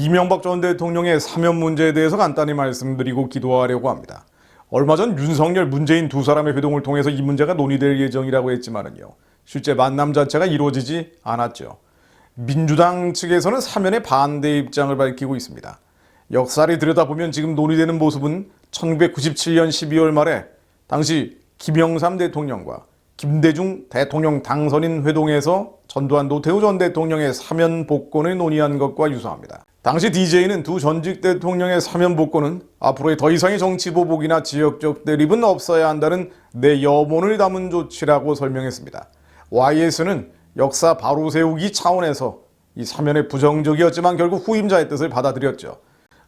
이명박 전 대통령의 사면 문제에 대해서 간단히 말씀드리고 기도하려고 합니다. 얼마 전 윤석열, 문재인 두 사람의 회동을 통해서 이 문제가 논의될 예정이라고 했지만은요, 실제 만남 자체가 이루어지지 않았죠. 민주당 측에서는 사면에 반대 입장을 밝히고 있습니다. 역사를 들여다보면 지금 논의되는 모습은 1997년 12월 말에 당시 김영삼 대통령과 김대중 대통령 당선인 회동에서 전두환 노태우 전 대통령의 사면 복권을 논의한 것과 유사합니다. 당시 DJ는 두 전직 대통령의 사면 복권은 앞으로의 더 이상의 정치 보복이나 지역적 대립은 없어야 한다는 내 염원을 담은 조치라고 설명했습니다. YS는 역사 바로 세우기 차원에서 이 사면에 부정적이었지만 결국 후임자의 뜻을 받아들였죠.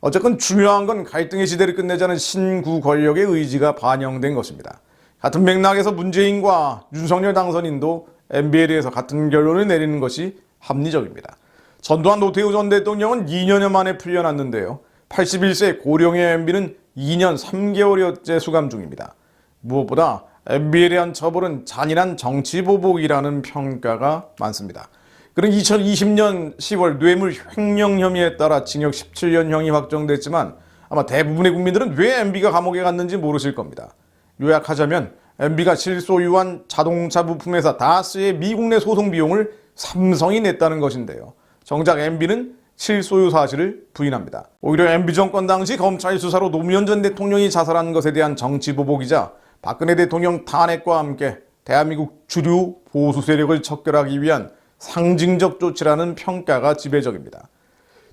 어쨌건 중요한 건 갈등의 시대를 끝내자는 신구 권력의 의지가 반영된 것입니다. 같은 맥락에서 문재인과 윤석열 당선인도 MB에 대해서 같은 결론을 내리는 것이 합리적입니다. 전두환 노태우 전 대통령은 2년여 만에 풀려났는데요. 81세 고령의 MB는 2년 3개월여째 수감 중입니다. 무엇보다 MB에 대한 처벌은 잔인한 정치보복이라는 평가가 많습니다. 그는 2020년 10월 뇌물 횡령 혐의에 따라 징역 17년형이 확정됐지만 아마 대부분의 국민들은 왜 MB가 감옥에 갔는지 모르실 겁니다. 요약하자면 MB가 실소유한 자동차 부품회사 다스의 미국 내 소송 비용을 삼성이 냈다는 것인데요. 정작 MB는 실소유 사실을 부인합니다. 오히려 MB 정권 당시 검찰 수사로 노무현 전 대통령이 자살한 것에 대한 정치보복이자 박근혜 대통령 탄핵과 함께 대한민국 주류 보수 세력을 척결하기 위한 상징적 조치라는 평가가 지배적입니다.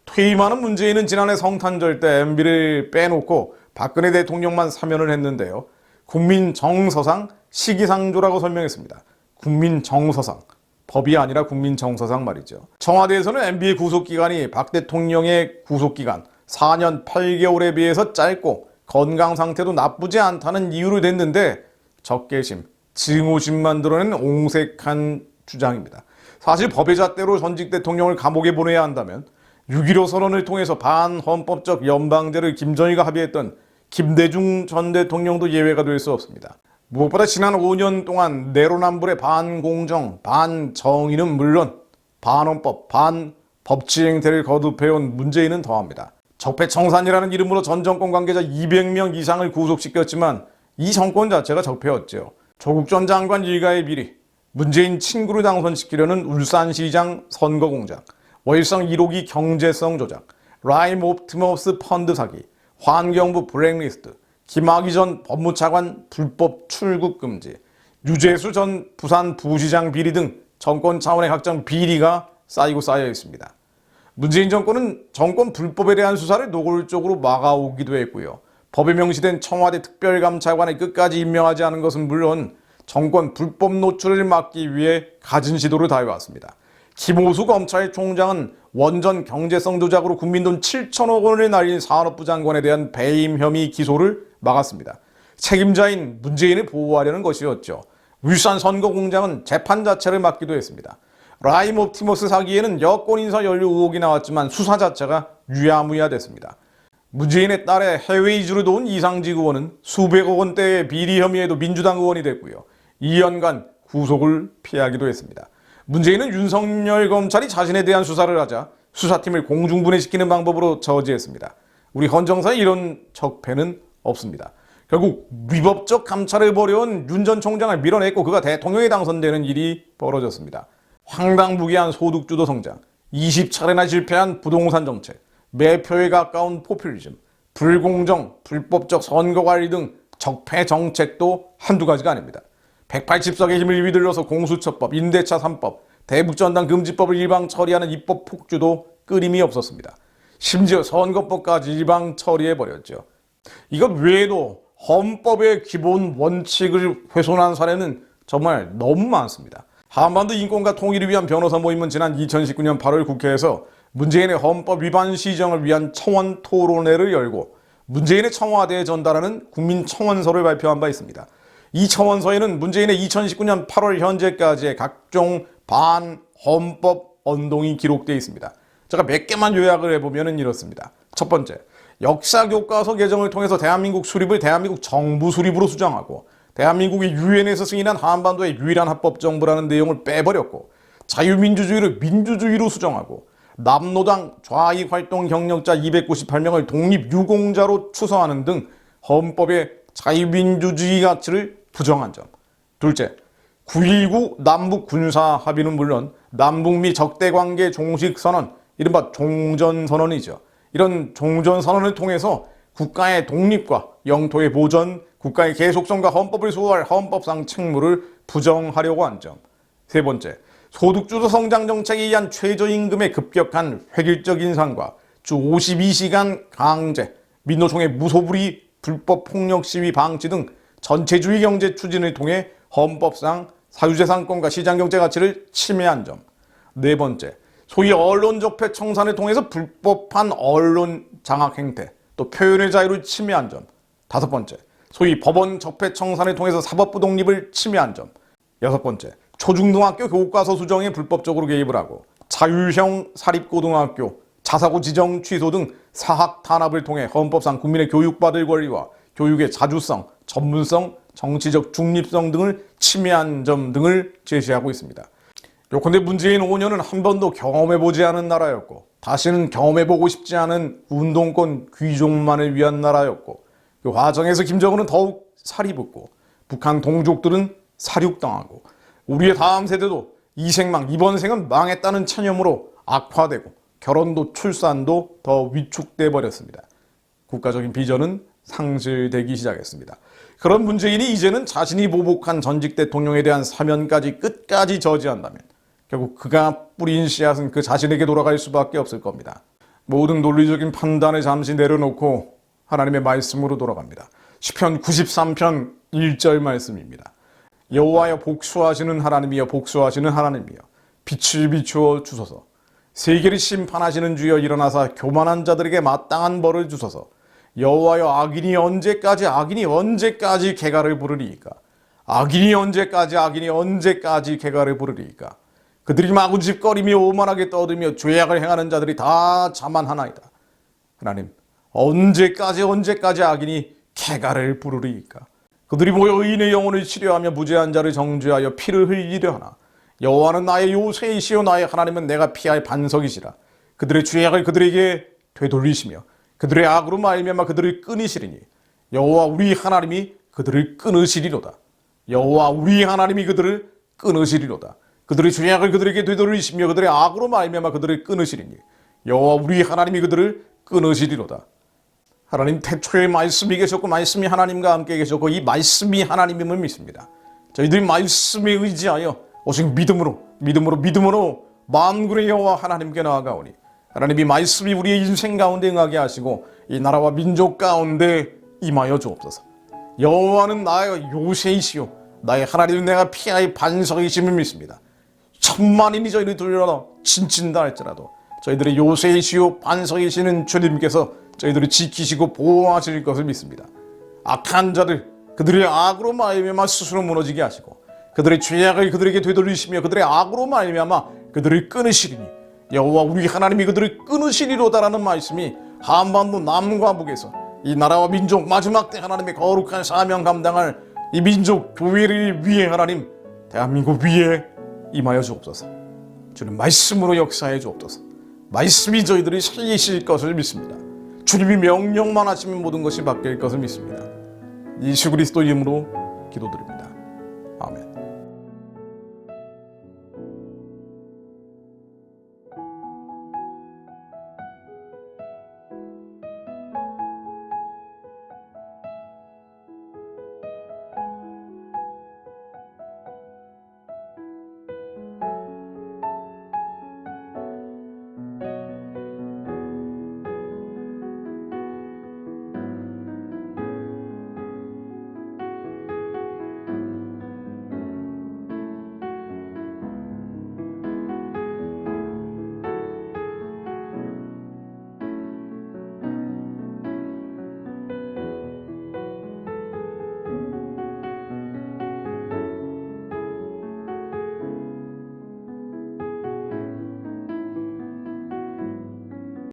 퇴임하는 문재인은 지난해 성탄절 때 MB를 빼놓고 박근혜 대통령만 사면을 했는데요. 국민정서상 시기상조라고 설명했습니다. 국민정서상. 법이 아니라 국민정서상 말이죠. 청와대에서는 MB의 구속기간이 박 대통령의 구속기간 4년 8개월에 비해서 짧고 건강 상태도 나쁘지 않다는 이유로 댔는데 적개심, 증오심만 드러낸 옹색한 주장입니다. 사실 법의 잣대로 전직 대통령을 감옥에 보내야 한다면 6.15 선언을 통해서 반헌법적 연방제를 김정일과 합의했던 김대중 전 대통령도 예외가 될 수 없습니다. 무엇보다 지난 5년 동안 내로남불의 반공정, 반정의는 물론 반헌법, 반법치 행태를 거듭해온 문재인은 더합니다. 적폐청산이라는 이름으로 전 정권 관계자 200명 이상을 구속시켰지만 이 정권 자체가 적폐였죠. 조국 전 장관 일가의 비리, 문재인 친구를 당선시키려는 울산시장 선거공작, 월성 1호기 경제성 조작, 라임 옵티머스 펀드 사기, 환경부 블랙리스트, 김학의 전 법무차관 불법 출국 금지, 유재수 전 부산 부시장 비리 등 정권 차원의 각종 비리가 쌓이고 쌓여 있습니다. 문재인 정권은 정권 불법에 대한 수사를 노골적으로 막아오기도 했고요. 법에 명시된 청와대 특별감찰관을 끝까지 임명하지 않은 것은 물론 정권 불법 노출을 막기 위해 갖은 시도를 다해왔습니다. 김호수 검찰총장은 원전 경제성 조작으로 국민돈 7천억 원을 날린 산업부 장관에 대한 배임 혐의 기소를 막았습니다. 책임자인 문재인을 보호하려는 것이었죠. 울산 선거공장은 재판 자체를 막기도 했습니다. 라임 옵티머스 사기에는 여권 인사 연루 의혹이 나왔지만 수사 자체가 유야무야 됐습니다. 문재인의 딸의 해외 이주를 도운 이상직 의원은 수백억 원대의 비리 혐의에도 민주당 의원이 됐고요. 2년간 구속을 피하기도 했습니다. 문재인은 윤석열 검찰이 자신에 대한 수사를 하자 수사팀을 공중분해시키는 방법으로 저지했습니다. 우리 헌정사에 이런 적폐는 없습니다. 결국 위법적 감찰을 벌여온 윤 전 총장을 밀어냈고 그가 대통령에 당선되는 일이 벌어졌습니다. 황당무계한 소득주도 성장, 20차례나 실패한 부동산 정책, 매표에 가까운 포퓰리즘, 불공정, 불법적 선거관리 등 적폐 정책도 한두 가지가 아닙니다. 180석의 힘을 휘둘러서 공수처법, 임대차 3법, 대북전단 금지법을 일방 처리하는 입법 폭주도 끊임이 없었습니다. 심지어 선거법까지 일방 처리해버렸죠. 이것 외에도 헌법의 기본 원칙을 훼손한 사례는 정말 너무 많습니다. 한반도 인권과 통일을 위한 변호사 모임은 지난 2019년 8월 국회에서 문재인의 헌법 위반 시정을 위한 청원 토론회를 열고 문재인의 청와대에 전달하는 국민청원서를 발표한 바 있습니다. 이 청원서에는 문재인의 2019년 8월 현재까지의 각종 반헌법 언동이 기록되어 있습니다. 제가 몇 개만 요약을 해보면 이렇습니다. 첫 번째, 역사교과서 개정을 통해서 대한민국 수립을 대한민국 정부 수립으로 수정하고 대한민국이 유엔에서 승인한 한반도의 유일한 합법정부라는 내용을 빼버렸고 자유민주주의를 민주주의로 수정하고 남노당 좌익 활동 경력자 298명을 독립유공자로 추서하는 등 헌법의 자유민주주의 가치를 부정한 점. 둘째, 9.19 남북 군사 합의는 물론 남북미 적대관계 종식선언, 이른바 종전선언이죠. 이런 종전선언을 통해서 국가의 독립과 영토의 보전, 국가의 계속성과 헌법을 수호할 헌법상 책무를 부정하려고 한 점. 세 번째, 소득주도 성장 정책에 의한 최저임금의 급격한 획일적 인상과 주 52시간 강제, 민노총의 무소불위 불법 폭력 시위 방치 등 전체주의 경제 추진을 통해 헌법상 사유재산권과 시장경제 가치를 침해한 점. 네 번째, 소위 언론적폐 청산을 통해서 불법한 언론 장악 행태, 또 표현의 자유를 침해한 점. 다섯 번째, 소위 법원 적폐 청산을 통해서 사법부 독립을 침해한 점. 여섯 번째, 초중등학교 교과서 수정에 불법적으로 개입을 하고 자율형 사립고등학교, 자사고 지정 취소 등 사학 탄압을 통해 헌법상 국민의 교육받을 권리와 교육의 자주성, 전문성, 정치적 중립성 등을 침해한 점 등을 제시하고 있습니다. 요컨대 문재인 5년은 한 번도 경험해보지 않은 나라였고 다시는 경험해보고 싶지 않은 운동권 귀족만을 위한 나라였고 그 과정에서 김정은은 더욱 살이 붙고 북한 동족들은 사륙당하고 우리의 다음 세대도 이 생망, 이번 생은 망했다는 체념으로 악화되고 결혼도 출산도 더 위축돼 버렸습니다. 국가적인 비전은 상실되기 시작했습니다. 그런 문재인이 이제는 자신이 보복한 전직 대통령에 대한 사면까지 끝까지 저지한다면 결국 그가 뿌린 씨앗은 그 자신에게 돌아갈 수밖에 없을 겁니다. 모든 논리적인 판단을 잠시 내려놓고 하나님의 말씀으로 돌아갑니다. 시편 93편 1절 말씀입니다. 여호와여 복수하시는 하나님이여 복수하시는 하나님이여 빛을 비추어 주소서. 세계를 심판하시는 주여 일어나사 교만한 자들에게 마땅한 벌을 주소서. 여호와여 악인이 언제까지 개가를 부르리이까. 악인이 언제까지 개가를 부르리이까. 그들이 마구짓거리며 오만하게 떠들며 죄악을 행하는 자들이 다 자만하나이다. 하나님, 언제까지 악인이 개가를 부르리이까. 그들이 모여 의인의 영혼을 치료하며 무죄한 자를 정죄하여 피를 흘리려 하나. 여호와는 나의 요새이시요 나의 하나님은 내가 피할 반석이시라. 그들의 죄악을 그들에게 되돌리시며 그들의 악으로 말미암아 그들을 끊으시리니 여호와 우리 하나님이 그들을 끊으시리로다. 여호와 우리 하나님이 그들을 끊으시리로다. 그들의 죄악을 그들에게 되돌리시며 그들의 악으로 말미암아 그들을 끊으시리니 여호와 우리 하나님이 그들을 끊으시리로다. 하나님 태초에 말씀이 계셨고 말씀이 하나님과 함께 계셨고 이 말씀이 하나님임을 믿습니다. 저희들이 말씀에 의지하여 오직 믿음으로 만군의 여호와 하나님께 나아가오니 하나님이 말씀이 우리의 인생 가운데 응하게 하시고 이 나라와 민족 가운데 임하여 주옵소서. 여호와는 나의 요새이시요 나의 하나님은 내가 피할 반석이심을 믿습니다. 천만인이 저희를 돌려라 친친다 할지라도 저희들의 요새이시요 반석이시는 주님께서 저희들을 지키시고 보호하실 것을 믿습니다. 악한 자들 그들의 악으로 말미암아 스스로 무너지게 하시고 그들의 죄악을 그들에게 되돌리시며 그들의 악으로 말미암아 그들을 끊으시리니 여호와 우리 하나님이 그들을 끊으시리로다라는 말씀이 한반도 남과 북에서 이 나라와 민족 마지막 때 하나님의 거룩한 사명 감당할 이 민족 교회를 위해 하나님 대한민국 위에 임하여 주옵소서. 주님 말씀으로 역사해 주옵소서. 말씀이 저희들이 살리실 것을 믿습니다. 주님이 명령만 하시면 모든 것이 바뀔 것을 믿습니다. 예수 그리스도 이름으로 기도드립니다.